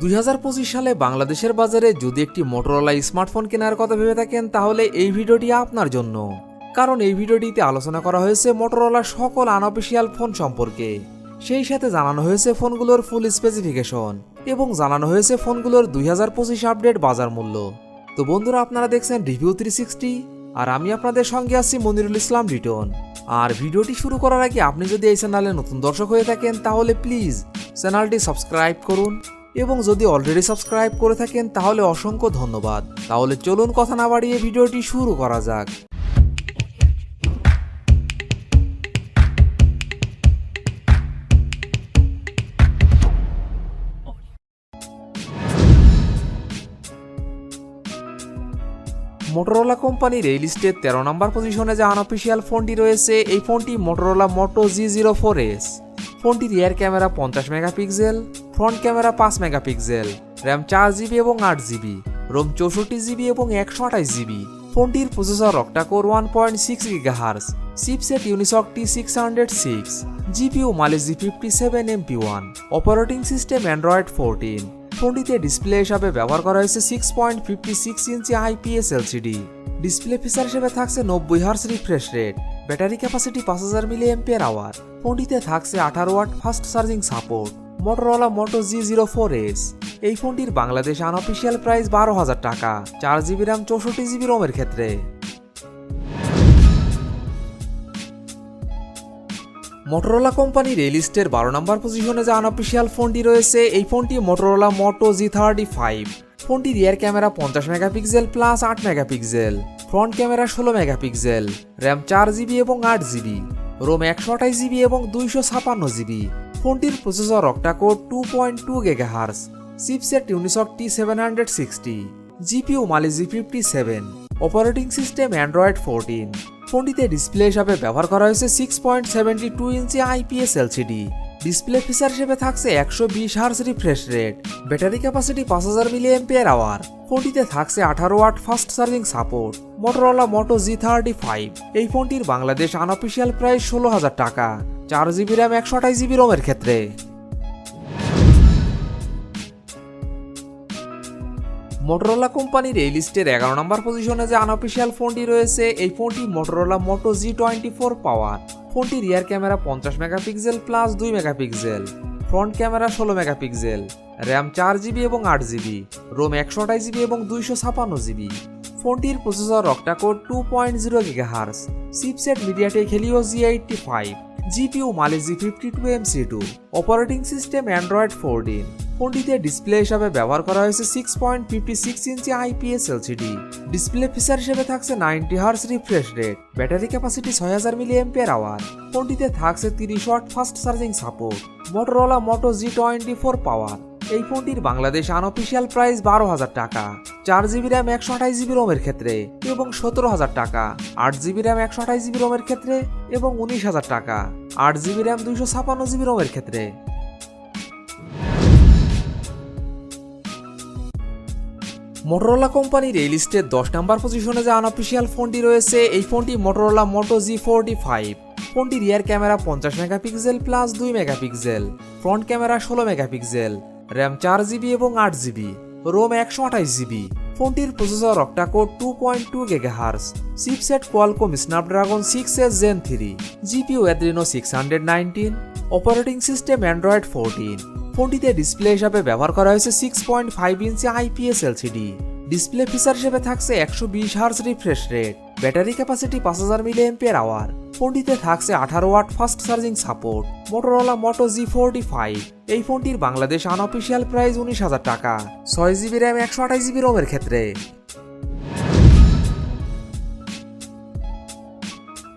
2025 সালে বাংলাদেশের বাজারে যদি একটি মোটরোলা স্মার্টফোন কেনার কথা ভেবে থাকেন তাহলে এই ভিডিওটি আপনার জন্য। কারণ এই ভিডিওটিতে আলোচনা করা হয়েছে মোটরোলার সকল আনঅফিশিয়াল ফোন সম্পর্কে। সেই সাথে জানানো হয়েছে ফোনগুলোর ফুল স্পেসিফিকেশন এবং জানানো হয়েছে ফোনগুলোর 2025 আপডেট বাজার মূল্য। তো বন্ধুরা, আপনারা দেখছেন রিভিউ 360 আর আমি আপনাদের সঙ্গে আছি মনিরুল ইসলাম রিটন। আর ভিডিওটি শুরু করার আগে আপনি যদি এই চ্যানেলে নতুন দর্শক হয়ে থাকেন তাহলে প্লিজ চ্যানেলটি সাবস্ক্রাইব করুন এবং যদি অলরেডি সাবস্ক্রাইব করে থাকেন তাহলে অসংখ্য ধন্যবাদ। তাহলে চলুন কথা না বাড়িয়ে ভিডিওটি শুরু করা যাক। মোটরোলা কোম্পানির এই লিস্টের 13 নম্বর পজিশনে যে আনঅফিশিয়াল ফোনটি রয়েছে, এই ফোনটি মোটরোলা মোটো G04s। ফোনটির rear camera 50 megapixel, front camera 5 megapixel, RAM 4GB এবং 8GB, রোম 64GB এবং 128GB। ফোনটির processor octa core 1.6 GHz, chipset Unisoc T606, GPU Mali G57 MP1, operating system Android 14। ফোনটিতে ডিসপ্লে হিসাবে ব্যবহার করা হয়েছে 6.56 inch IPS LCD। Display feature হিসেবে থাকছে 90 hertz refresh rate, battery capacity 5000 mAh। ফোনটিতে থাকছে 18 watt fast charging support. Motorola Moto G04s। এই ফোনটির বাংলাদেশ আনঅফিশিয়াল প্রাইস 12,000 টাকা, 4GB র্যাম 64GB রোমের ক্ষেত্রে। মোটরোলা কোম্পানির এই লিস্টের 12 নম্বর পজিশনে যে আনঅফিশিয়াল ফোনটি রয়েছে, এই ফোনটি মোটরোলা মোটো G35। ফোনটির rear camera 50 megapixel plus 8 megapixel, front camera 16 megapixel, RAM 4GB এবং 8GB, রোম 128GB এবং 256GB। ফোনটির processor octa core 2.2 GHz, chipset Unisoc T760, GPU Mali G57, operating system Android 14। ফোনটিতে ডিসপ্লে হিসাবে ব্যবহার করা হয়েছে 6.72 inch IPS LCD। Display feature হিসেবে থাকছে 120 hertz refresh rate, battery capacity 5000 mAh। ফোনটিতে থাকছে 18 watt fast charging support. Motorola Moto G35। এই ফোনটির বাংলাদেশ আনঅফিশিয়াল প্রাইস 16,000 টাকা, 4GB র্যাম 128GB রোমের ক্ষেত্রে। মোটরোলা কোম্পানির এই লিস্টের 11 নম্বর পজিশনে যে আনঅফিশিয়াল ফোনটি রয়েছে, এই ফোনটি মোটরোলা মোটো G24 পাওয়ার। ফোনটির rear camera 50 megapixel plus 2 megapixel, front camera 16 megapixel, RAM 4GB এবং 8GB, রোম 128GB এবং 256GB। ফোনটির processor octa core 2.0 GHz, chipset MediaTek Helio G85, GPU Mali G52 MC2, operating system Android 14। ফোনটিতে display হিসাবে ব্যবহার করা হয়েছে 6.56 inch IPS LCD। Display feature হিসেবে থাকছে 90 hertz refresh rate, battery capacity 6000 mAh। ফোনটিতে থাকছে 30 watt fast charging support. Motorola মোটো G24 পাওয়ার। এই ফোনটির বাংলাদেশ আনঅফিশিয়াল প্রাইস 12,000 টাকা, 4GB র্যাম 128GB রোমের ক্ষেত্রে এবং 17,000 টাকা, 8GB র্যাম 128GB রোমের ক্ষেত্রে এবং 19,000 টাকা, 8GB র্যাম 256GB রোমের ক্ষেত্রে। মোটরোলা কোম্পানির এই লিস্টের 10 নম্বর পজিশনে যে আনঅফিশিয়াল ফোনটি রয়েছে, এই ফোনটি মোটরোলা মোটো G45। ফোনটির rear camera 50 megapixel plus 2 megapixel, front camera 16 megapixel, RAM 4GB এবং 8GB, রোম 128GB। ফোনটির processor octa core 2.2 GHz, chipset Qualcomm Snapdragon 6s Gen 3, GPU Adreno 619, operating system Android 14। ফোনটিতে ডিসপ্লে হিসাবে ব্যবহার করা হয়েছে 6.5 inch IPS LCD। Display feature হিসেবে থাকছে 120 hertz refresh rate, battery capacity 5000 mAh। ফোনটিতে থাকছে 18 watt fast charging support. Motorola Moto G45। এই ফোনটির বাংলাদেশ আনঅফিশিয়াল প্রাইস 19,000 টাকা, 6GB র্যাম 128GB রোমের ক্ষেত্রে।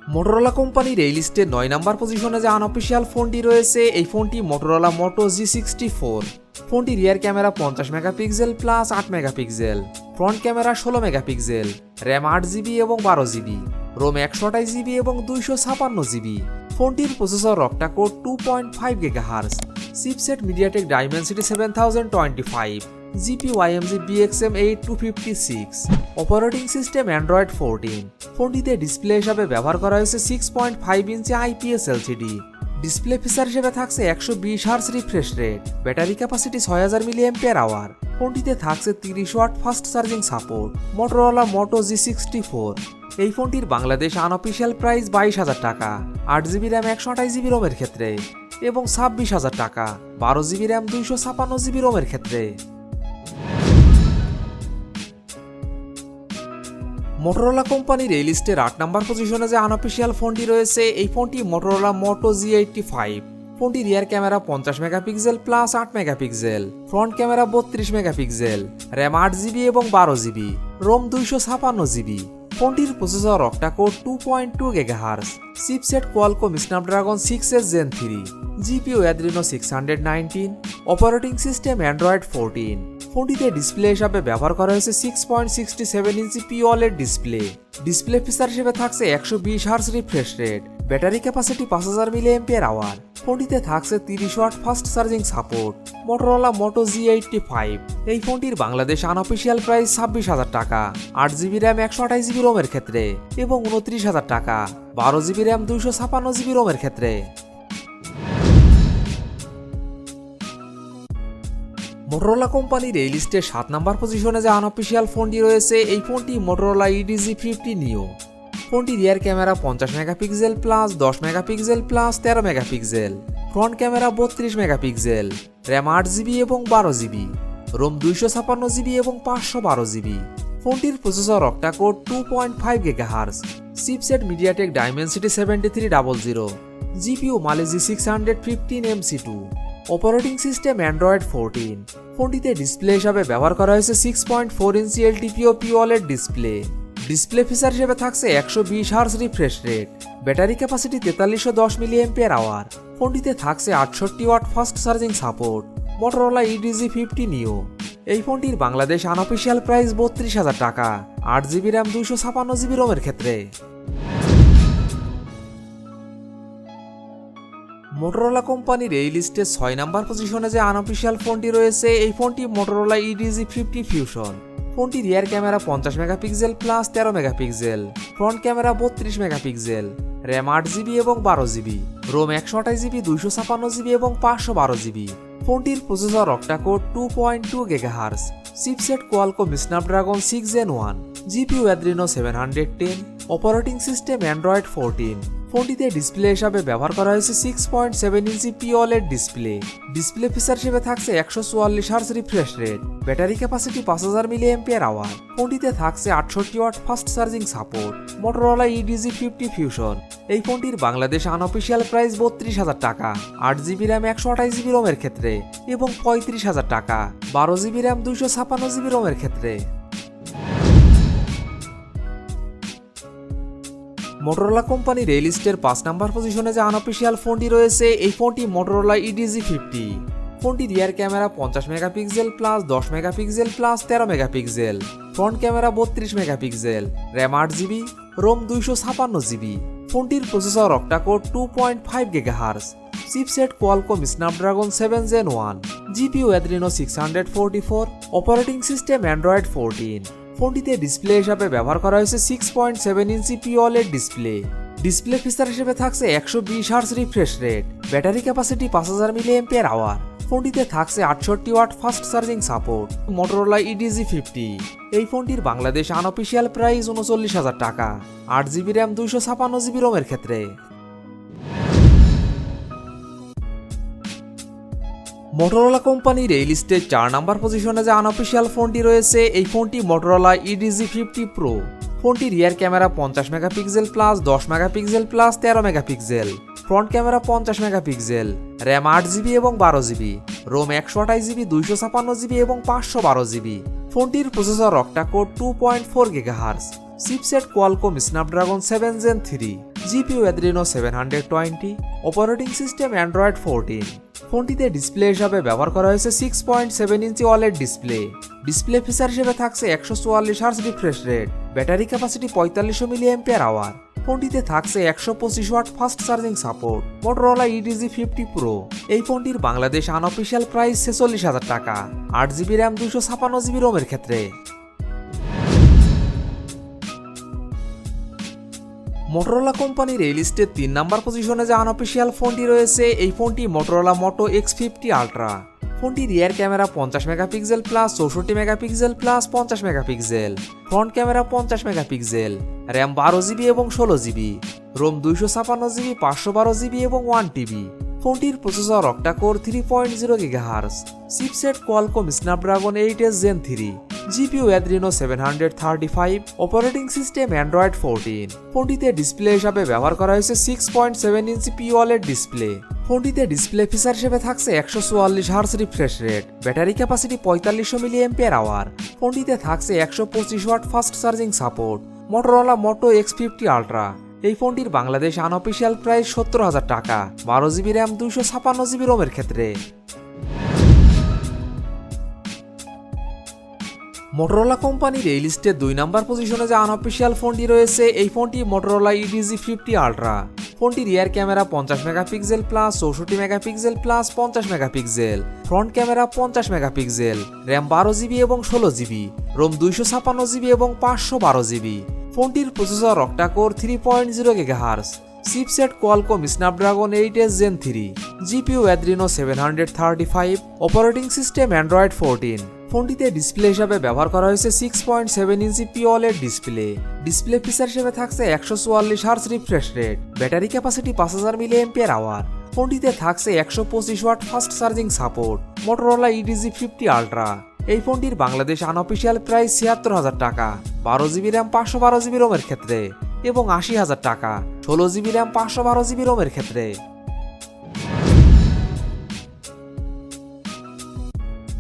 মোটরোলা কোম্পানির এই লিস্টের 9 নম্বর পজিশনে যে আনঅফিশিয়াল ফোনটি রয়েছে, এই ফোনটি মোটরোলা মোটো G64। ফোনটির rear camera 50 megapixel plus 8 megapixel, front camera 16 megapixel, RAM 8GB এবং 12GB, রোম 128GB এবং 256GB। ফোনটির processor octa core 2.5 GHz, chipset MediaTek Dimensity 7025, GPU AMD BXM8 256, operating system Android 14। ফোনটিতে ডিসপ্লে হিসাবে ব্যবহার করা হয়েছে 6.5 inch IPS LCD। Display feature হিসেবে থাকছে 120 hertz refresh rate, battery capacity 6000 mAh। ফোনটিতে থাকছে 30 watt fast charging support. Motorola Moto G64। এই ফোনটির বাংলাদেশ আনঅফিশিয়াল প্রাইস 22,000 টাকা, 8GB র্যাম 128GB রোমের ক্ষেত্রে, এবং 26,000 টাকা 12GB র্যাম 256GB রোমের ক্ষেত্রে। মোটরোলা কোম্পানির এই লিস্টের 8 নম্বর পজিশনে যে আনঅফিশিয়াল ফোনটি রয়েছে, এই ফোনটি মোটরোলা মোটো G85। ফোনটি rear camera 50 megapixel plus 8 megapixel, front camera 32 megapixel, RAM 8GB এবং 12GB, রোম 256GB। ফোনটির processor octa core 2.2 GHz, chipset Qualcomm Snapdragon 6s Gen 3, GPU Adreno 619, operating system Android 14। ফোনটিতে ডিসপ্লে হিসাবে ব্যবহার করা হয়েছে 6.67 inch POLED display. Display feature হিসেবে থাকছে 120 hertz refresh rate, battery capacity 5000 mAh। ফোনটিতে থাকছে 30 watt fast charging support. Motorola Moto G85। এই ফোনটির বাংলাদেশ আনঅফিশিয়াল প্রাইস 26,000 টাকা, 8GB র্যাম 128GB রোমের ক্ষেত্রে, এবং 29,000 টাকা 12GB র্যাম 256GB রোমের ক্ষেত্রে। মোটরোলা কোম্পানির এই লিস্টে 7 নম্বর পজিশনে যে আনঅফিশিয়াল ফোনটি রয়েছে, এই ফোনটি মোটরোলা EDG50 নিও। ফোনটি rear camera 50 megapixel plus 10 megapixel plus 13 megapixel, front camera 32 megapixel, RAM 8GB এবং 12GB, রোম 256GB এবং 512GB। ফোনটির processor octa core 2.5 GHz, chipset MediaTek Dimensity 7300, GPU Mali G 615 MC2, operating system Android 14। ফোনটিতে display হিসাবে ব্যবহার করা হয়েছে 6.4 inch LTPO POLED display. Display feature হিসেবে থাকছে 120 hertz refresh rate, battery capacity 4310 mAh। ফোনটিতে থাকছে 68 watt fast charging support. Motorola EDG50 নিও। এই ফোনটির বাংলাদেশ আনঅফিশিয়াল প্রাইস 32,000 টাকা, 8GB র্যাম 256GB রোমের ক্ষেত্রে। মোটরোলা কোম্পানির এই লিস্টে 6 নম্বর পজিশনে যে আনঅফিশিয়াল ফোনটি রয়েছে, এই ফোনটি মোটরোলা EDG50 ফিউশন। ফোনটি rear camera 50 megapixel plus 13 megapixel, front camera 32 megapixel, RAM 8GB এবং 12GB, রোম 128GB 256GB এবং 512GB। ফোনটির processor octa core 2.2 GHz, chipset Qualcomm Snapdragon 6 Gen 1, GPU Adreno 710, operating system Android 14। ফোনটিতে display হিসাবে ব্যবহার করা হয়েছে 6.7 inch POLED display. Display feature হিসেবে থাকছে 144 hertz refresh rate, battery capacity 5000 mAh। ফোনটিতে থাকছে 68 watt fast charging support. Motorola EDG50 fusion. এই ফোনটির বাংলাদেশ আনঅফিশিয়াল প্রাইস 32,000 টাকা, 8GB র্যাম 128GB রোমের ক্ষেত্রে, এবং 35,000 টাকা 12GB র্যাম 256GB রোমের ক্ষেত্রে। মোটরোলা কোম্পানির এই লিস্টের 5 নম্বর পজিশনে যে আনঅফিশিয়াল ফোনটি রয়েছে, এই ফোনটি মোটরোলা EDG50। ফোনটি rear camera 50 megapixel plus 10 megapixel plus 13 megapixel, front camera 32 megapixel, RAM 8GB, ROM 256GB। ফোনটির processor octa core 2.5 GHz, chipset Qualcomm Snapdragon 7 Gen 1, GPU Adreno 644, operating system Android 14। ফোনটিতে ডিসপ্লে হিসাবে ব্যবহার করা হয়েছে 6.7 inch POLED display. Display feature হিসেবে থাকছে 120 hertz refresh rate, battery capacity 5000 mAh। ফোনটিতে থাকছে 68 watt fast charging support. Motorola EDG50। এই ফোনটির বাংলাদেশ আনঅফিশিয়াল প্রাইস 39,000 টাকা, 8GB র্যাম 256GB রোমের ক্ষেত্রে। মোটরোলা কোম্পানির এই লিস্টে 4 নম্বর পজিশনে যে আনঅফিশিয়াল ফোনটি রয়েছে, এই ফোনটি মোটরোলা EDG50 Pro। ফোনটি rear camera 50 megapixel plus 10 megapixel plus 13 megapixel, front camera 50 megapixel, RAM 8GB এবং 12GB, রোম 128GB 256GB এবং 512GB। ফোনটির processor octa core 2.4 GHz, chipset Qualcomm Snapdragon 7 Gen 3, GPU Adreno 720, operating system Android 14। ফোনটিতে display হিসাবে ব্যবহার করা হয়েছে 6.7 inch OLED display. Display feature হিসেবে থাকছে 144 hertz refresh rate, battery capacity 4500 mAh। ফোনটিতে থাকছে 125 watt fast charging support. Motorola EDG50 Pro। এই ফোনটির বাংলাদেশ আনঅফিশিয়াল প্রাইস 46,000 টাকা, 8GB র্যাম 256GB রোমের ক্ষেত্রে। মোটরোলা কোম্পানির এই লিস্টের 3 নাম্বার পজিশনে যে আনঅফিসিয়াল ফোনটি রয়েছে এই ফোনটি মোটরোলা মোটো X50 আলট্রা। ফোনটির rear camera 50 megapixel plus 64 megapixel plus 50 megapixel, front camera 50 megapixel, RAM 12 GB এবং 16 জিবি, রোম 256 জিবি, 512 জিবি এবং 1 টিবি। ফোনটির processor octa core 3.0 GHz, chipset Qualcomm Snapdragon 8s Gen 3, GPU Adreno 735, operating system Android 14। ফোনটিতে display হিসাবে ব্যবহার করা হয়েছে 6.7 inch POLED display. ফোনটিতে display feature হিসেবে থাকছে 144 hertz refresh rate, battery capacity 4500 mAh। ফোনটিতে থাকছে 125 watt fast charging support. Motorola Moto X50 ultra. এই ফোনটির বাংলাদেশ আনঅফিসিয়াল প্রাইস 70,000 টাকা, 12 জিবি র্যাম 256 জিবি রোমের ক্ষেত্রে। মোটরোলা কোম্পানির এই লিস্টে 2 নাম্বার পজিশনে যে আনঅফিসিয়াল ফোনটি রয়েছে এই ফোনটি মোটরোলা G50 আলট্রা। ফোনটির rear camera 50 megapixel plus 64 megapixel plus 50 megapixel, front camera 50 megapixel, RAM 12 GB এবং 16 জিবি, রোম 256 জিবি এবং 512 জিবি। ফোনটির processor octa core 3.0 GHz, chipset Qualcomm Snapdragon 8s Gen 3, GPU Adreno 735, operating system Android 14। ফোনটিতে display হিসাবে ব্যবহার করা হয়েছে 6.7 inch POLED display. Display feature হিসেবে থাকছে 144 hertz refresh rate, battery capacity 5000 mAh। ফোনটিতে থাকছে 125 watt fast charging support. Motorola G50 ultra. এই ফোনটির বাংলাদেশ আনঅফিসিয়াল প্রাইস 76,000 টাকা, 12 জিবি র্যাম 512 জিবি রোমের ক্ষেত্রে এবং 80,000 টাকা, 16 জিবি র্যাম 512 জিবি রোমের ক্ষেত্রে।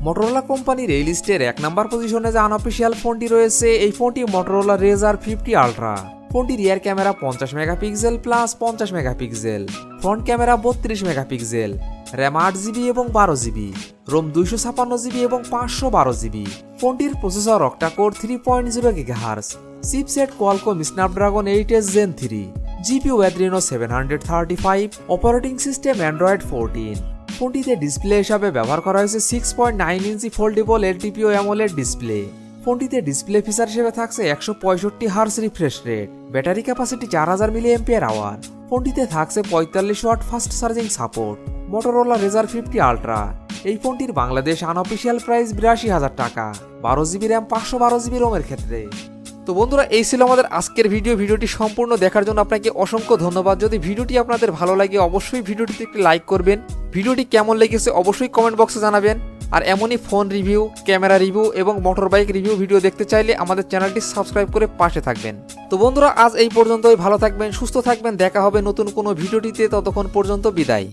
মোটরোলা কোম্পানির এই লিস্টের 1 নাম্বার পজিশনে যে আনঅফিসিয়াল ফোনটি রয়েছে এই ফোনটি মোটরোলা Razr 50 আলট্রা। ফোনটির rear camera 50 megapixel plus 50 megapixel, front camera 32 megapixel, RAM 8 GB এবং 12 জিবি, রোম 256 জিবি এবং 512 জিবি। ফোনটির processor octa core 3.0 GHz, chipset Qualcomm Snapdragon 8s Gen 3, GPU Adreno 735, operating system Android 14। ফোনটিতে display হিসাবে ব্যবহার করা হয়েছে 6.9 inch foldable LTPO AMOLED display. ফোনটিতে display feature হিসেবে থাকছে 165 hertz refresh rate, battery capacity 4000 mAh। ফোনটিতে থাকছে 45 watt fast charging support. Motorola Razr 50 ultra. এই ফোনটির বাংলাদেশ আনঅফিসিয়াল প্রাইস 82,000 টাকা, 12 জিবি র্যাম 512 জিবি রোমের ক্ষেত্রে। তো বন্ধুরা এই ছিল আমাদের আজকের ভিডিওটি সম্পূর্ণ দেখার জন্য আপনাকে অসংখ্য ধন্যবাদ। যদি ভিডিওটি আপনাদের ভালো লাগে অবশ্যই ভিডিওটিতে একটি লাইক করবেন। ভিডিওটি কেমন লেগেছে অবশ্যই কমেন্ট বক্সে জানাবেন। আর এমনই ফোন রিভিউ, ক্যামেরা রিভিউ এবং মোটর বাইক রিভিউ ভিডিও দেখতে চাইলে আমাদের চ্যানেলটি সাবস্ক্রাইব করে পাশে থাকবেন। তো বন্ধুরা আজ এই পর্যন্তই, ভালো থাকবেন, সুস্থ থাকবেন, দেখা হবে নতুন কোনো ভিডিওটিতে, ততক্ষণ পর্যন্ত বিদায়।